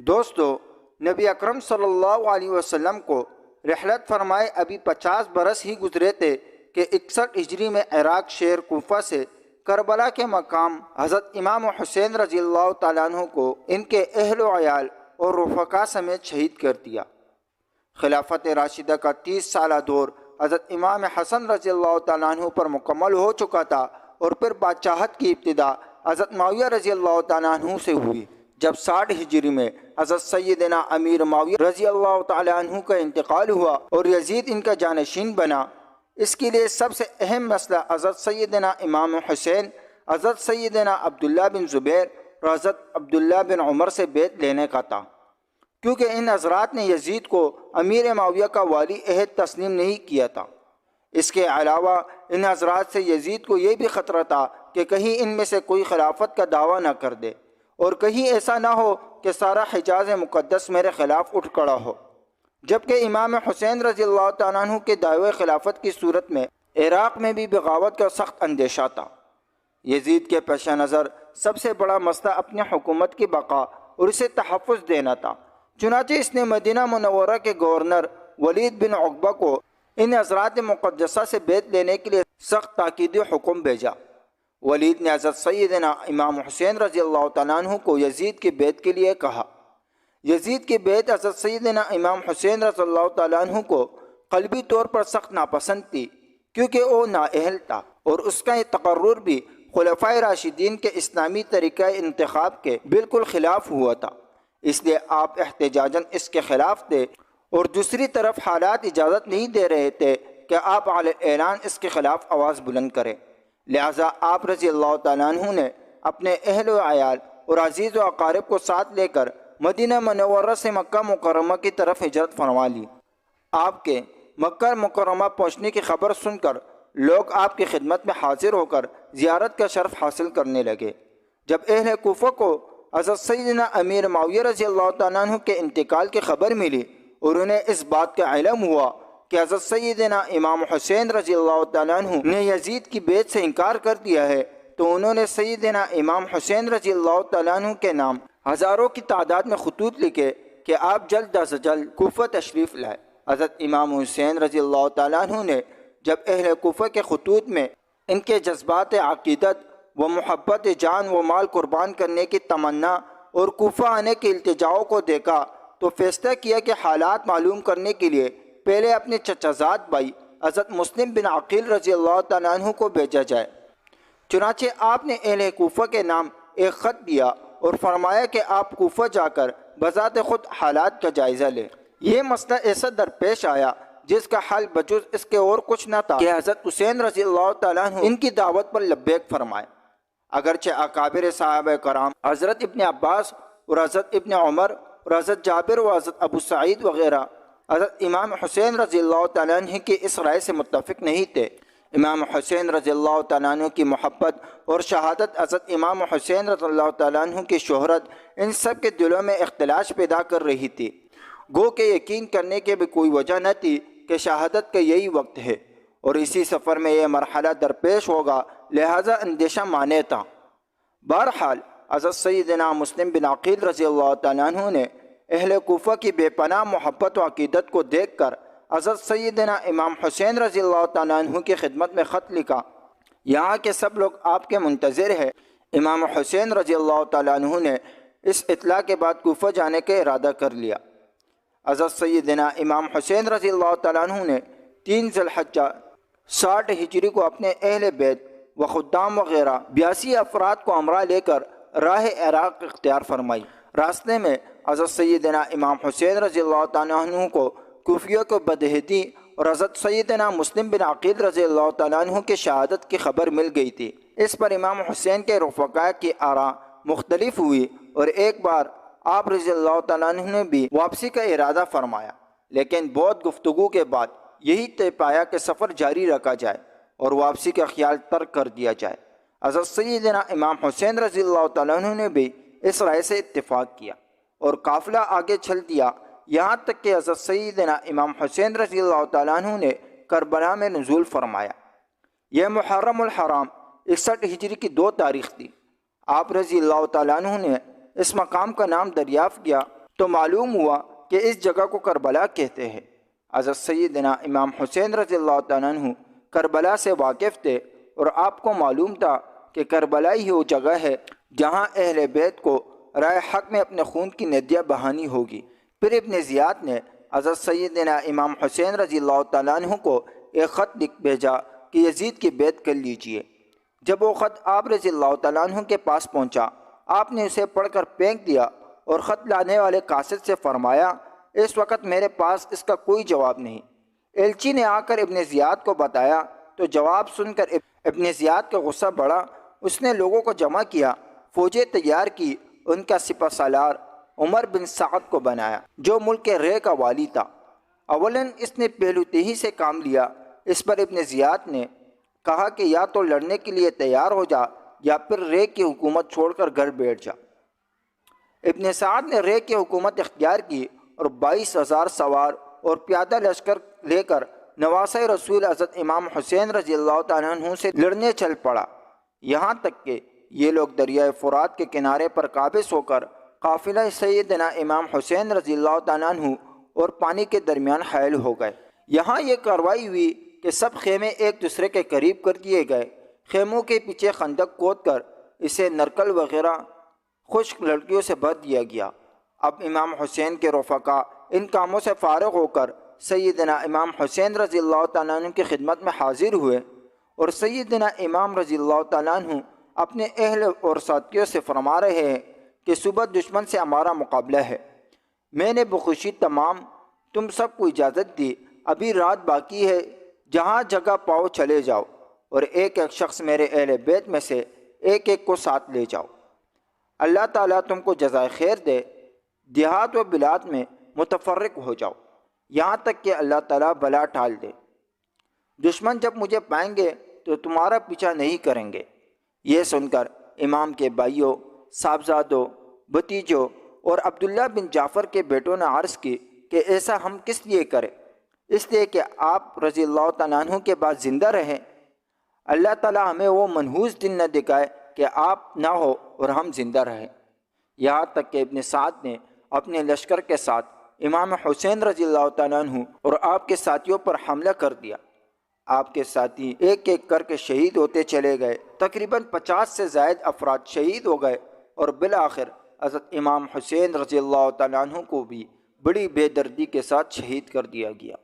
دوستو، نبی اکرم صلی اللہ علیہ وسلم کو رحلت فرمائے ابھی 50 برس ہی گزرے تھے کہ 61 ہجری میں عراق شہر کوفہ سے کربلا کے مقام حضرت امام حسین رضی اللہ تعالیٰ عنہ کو ان کے اہل و عیال اور رفقا سمیت شہید کر دیا۔ خلافت راشدہ کا 30 سالہ دور حضرت امام حسن رضی اللہ تعالیٰ عنہ پر مکمل ہو چکا تھا اور پھر بادشاہت کی ابتدا حضرت معاویہ رضی اللہ تعالیٰ عنہ سے ہوئی۔ جب 60 ہجری میں حضرت سیدنا امیر معاویہ رضی اللہ تعالیٰ عنہ کا انتقال ہوا اور یزید ان کا جانشین بنا، اس کے لیے سب سے اہم مسئلہ حضرت سیدنا امام حسین، حضرت سیدنا عبداللہ بن زبیر اور حضرت عبداللہ بن عمر سے بیعت لینے کا تھا، کیونکہ ان حضرات نے یزید کو امیر معاویہ کا والی عہد تسلیم نہیں کیا تھا۔ اس کے علاوہ ان حضرات سے یزید کو یہ بھی خطرہ تھا کہ کہیں ان میں سے کوئی خلافت کا دعویٰ نہ کر دے اور کہیں ایسا نہ ہو کہ سارا حجاز مقدس میرے خلاف اٹھ کھڑا ہو۔ جبکہ امام حسین رضی اللہ تعالیٰ عنہ کے دعوے خلافت کی صورت میں عراق میں بھی بغاوت کا سخت اندیشہ تھا۔ یزید کے پیش نظر سب سے بڑا مسئلہ اپنی حکومت کی بقا اور اسے تحفظ دینا تھا، چنانچہ اس نے مدینہ منورہ کے گورنر ولید بن عقبہ کو ان حضرات مقدسہ سے بیعت لینے کے لیے سخت تاکیدی حکم بھیجا۔ ولید نے حضرت سیدنا امام حسین رضی اللہ تعالیٰ عنہ کو یزید کی بیعت کے لیے کہا۔ یزید کی بیعت حضرت سیدنا امام حسین رضی اللہ تعالیٰ عنہ کو قلبی طور پر سخت ناپسند تھی، کیونکہ وہ نااہل تھا اور اس کا یہ تقرر بھی خلفائے راشدین کے اسلامی طریقہ انتخاب کے بالکل خلاف ہوا تھا، اس لیے آپ احتجاجاً اس کے خلاف تھے، اور دوسری طرف حالات اجازت نہیں دے رہے تھے کہ آپ علی اعلان اس کے خلاف آواز بلند کریں۔ لہٰذا آپ رضی اللہ تعالیٰ عنہ نے اپنے اہل و عیال اور عزیز و اقارب کو ساتھ لے کر مدینہ منورہ سے مکہ مکرمہ کی طرف ہجرت فرما لی۔ آپ کے مکہ مکرمہ پہنچنے کی خبر سن کر لوگ آپ کی خدمت میں حاضر ہو کر زیارت کا شرف حاصل کرنے لگے۔ جب اہل کوفہ کو حضرت سیدنا امیر معاویہ رضی اللہ تعالیٰ عنہ کے انتقال کی خبر ملی اور انہیں اس بات کا علم ہوا کہ حضرت سیدنا امام حسین رضی اللہ تعالیٰ عنہ نے یزید کی بیعت سے انکار کر دیا ہے، تو انہوں نے سیدنا امام حسین رضی اللہ تعالیٰ عنہ کے نام ہزاروں کی تعداد میں خطوط لکھے کہ آپ جلد از جلد کوفہ تشریف لائے۔ حضرت امام حسین رضی اللہ تعالیٰ عنہ نے جب اہل کوفہ کے خطوط میں ان کے جذبات عقیدت و محبت جان و مال قربان کرنے کی تمنا اور کوفہ آنے کے التجاؤں کو دیکھا تو فیصلہ کیا کہ حالات معلوم کرنے کے لیے پہلے اپنے چچا زاد بھائی حضرت مسلم بن عقیل رضی اللہ تعالیٰ عنہ کو بھیجا جائے۔ چنانچہ آپ نے اہل کوفہ کے نام ایک خط دیا اور فرمایا کہ آپ کوفہ جا کر بذات خود حالات کا جائزہ لیں۔ یہ مسئلہ ایسا درپیش آیا جس کا حل بجز اس کے اور کچھ نہ تھا کہ حضرت حسین رضی اللہ تعالیٰ عنہ ان کی دعوت پر لبیک فرمائے۔ اگرچہ اکابر صحابہ کرام حضرت ابن عباس اور حضرت ابن عمر اور حضرت جابر و حضرت ابو سعید وغیرہ حضرت امام حسین رضی اللہ تعالیٰ عنہ کی اس رائے سے متفق نہیں تھے۔ امام حسین رضی اللہ تعالیٰ عنہ کی محبت اور شہادت حضرت امام حسین رضی اللہ تعالیٰ عنہ کی شہرت ان سب کے دلوں میں اختلاش پیدا کر رہی تھی، گو کہ یقین کرنے کی بھی کوئی وجہ نہ تھی کہ شہادت کا یہی وقت ہے اور اسی سفر میں یہ مرحلہ درپیش ہوگا، لہذا اندیشہ مانے تھا۔ بہرحال حضرت سیدنا مسلم بن عقیل رضی اللہ تعالیٰ عنہ نے اہل کوفہ کی بے پناہ محبت و عقیدت کو دیکھ کر حضرت سیدنا امام حسین رضی اللہ تعالیٰ عنہ کی خدمت میں خط لکھا۔ یہاں کے سب لوگ آپ کے منتظر ہیں۔ امام حسین رضی اللہ تعالیٰ عنہ نے اس اطلاع کے بعد کوفہ جانے کا ارادہ کر لیا۔ حضرت سیدنا امام حسین رضی اللہ تعالیٰ عنہ نے 3 ذی الحجہ 60 ہجری کو اپنے اہل بیت و خدام وغیرہ 82 افراد کو ہمراہ لے کر راہ عراق اختیار فرمائی۔ راستے میں حضرت سیدنا امام حسین رضی اللہ تعالیٰ عنہ کو کوفیوں کو بدہدی اور حضرت سیدنا مسلم بن عقیل رضی اللہ تعالیٰ عنہ کی شہادت کی خبر مل گئی تھی۔ اس پر امام حسین کے رفقاء کی آراء مختلف ہوئی اور ایک بار آپ رضی اللہ تعالیٰ عنہ نے بھی واپسی کا ارادہ فرمایا، لیکن بہت گفتگو کے بعد یہی طے پایا کہ سفر جاری رکھا جائے اور واپسی کا خیال ترک کر دیا جائے۔ حضرت سیدنا امام حسین رضی اللہ تعالیٰ عنہ نے بھی اس رائے سے اتفاق کیا اور قافلہ آگے چل دیا، یہاں تک کہ حضرت سیدنا امام حسین رضی اللہ تعالیٰ عنہ نے کربلا میں نزول فرمایا۔ یہ محرم الحرام 61 ہجری کی 2 تاریخ تھی۔ آپ رضی اللہ تعالیٰ عنہ نے اس مقام کا نام دریافت کیا تو معلوم ہوا کہ اس جگہ کو کربلا کہتے ہیں۔ حضرت سیدنا امام حسین رضی اللہ تعالیٰ عنہ کربلا سے واقف تھے اور آپ کو معلوم تھا کہ کربلا ہی وہ جگہ ہے جہاں اہل بیت کو رائے حق میں اپنے خون کی ندیاں بہانی ہوگی۔ پھر ابن زیاد نے حضرت سیدنا امام حسین رضی اللہ تعالیٰ عنہ کو ایک خط لکھ بھیجا کہ یزید کی بیعت کر لیجئے۔ جب وہ خط آپ رضی اللہ تعالیٰ عنہ کے پاس پہنچا، آپ نے اسے پڑھ کر پھینک دیا اور خط لانے والے قاصد سے فرمایا، اس وقت میرے پاس اس کا کوئی جواب نہیں۔ ایلچی نے آ کر ابن زیاد کو بتایا تو جواب سن کر ابن زیاد کا غصہ بڑھا۔ اس نے لوگوں کو جمع کیا، فوجیں تیار کی، ان کا سپہ سالار عمر بن سعد کو بنایا جو ملک رے کا والی تھا۔ اولاً اس نے پہلو تہی سے کام لیا۔ اس پر ابن زیاد نے کہا کہ یا تو لڑنے کے لیے تیار ہو جا یا پھر رے کی حکومت چھوڑ کر گھر بیٹھ جا۔ ابن سعد نے رے کی حکومت اختیار کی اور 22,000 سوار اور پیادہ لشکر لے کر نواسۂ رسول حضرت امام حسین رضی اللہ تعالیٰ عنہ سے لڑنے چل پڑا، یہاں تک کہ یہ لوگ دریائے فرات کے کنارے پر قابض ہو کر قافلہ سیدنا امام حسین رضی اللہ تعالیٰ عنہ اور پانی کے درمیان حائل ہو گئے۔ یہاں یہ کارروائی ہوئی کہ سب خیمے ایک دوسرے کے قریب کر دیے گئے۔ خیموں کے پیچھے خندق کھود کر اسے نرکل وغیرہ خشک لڑکیوں سے بھر دیا گیا۔ اب امام حسین کے رفقا ان کاموں سے فارغ ہو کر سیدنا امام حسین رضی اللہ تعالیٰ عنہ کی خدمت میں حاضر ہوئے اور سیدنا امام رضی اللہ تعالیٰ عنہ اپنے اہل اور ساتھیوں سے فرما رہے ہیں کہ صبح دشمن سے ہمارا مقابلہ ہے۔ میں نے بخوشی تم سب کو اجازت دی، ابھی رات باقی ہے، جہاں جگہ پاؤ چلے جاؤ اور ایک ایک شخص میرے اہل بیت میں سے ایک ایک کو ساتھ لے جاؤ۔ اللہ تعالیٰ تم کو جزائے خیر دے۔ دیہات و بلاد میں متفرق ہو جاؤ یہاں تک کہ اللہ تعالیٰ بلا ٹال دے۔ دشمن جب مجھے پائیں گے تو تمہارا پیچھا نہیں کریں گے۔ یہ سن کر امام کے بھائیوں، صاحبزادوں، بھتیجوں اور عبداللہ بن جعفر کے بیٹوں نے عرض کی کہ ایسا ہم کس لیے کریں؟ اس لیے کہ آپ رضی اللہ تعالیٰ عنہ کے بعد زندہ رہیں۔ اللہ تعالیٰ ہمیں وہ منحوس دن نہ دکھائے کہ آپ نہ ہو اور ہم زندہ رہیں۔ یہاں تک کہ ابن سعد نے اپنے لشکر کے ساتھ امام حسین رضی اللہ تعالیٰ عنہ اور آپ کے ساتھیوں پر حملہ کر دیا۔ آپ کے ساتھی ایک ایک کر کے شہید ہوتے چلے گئے۔ تقریباً 50 سے زائد افراد شہید ہو گئے اور بالآخر حضرت امام حسین رضی اللہ تعالیٰ عنہ کو بھی بڑی بے دردی کے ساتھ شہید کر دیا گیا۔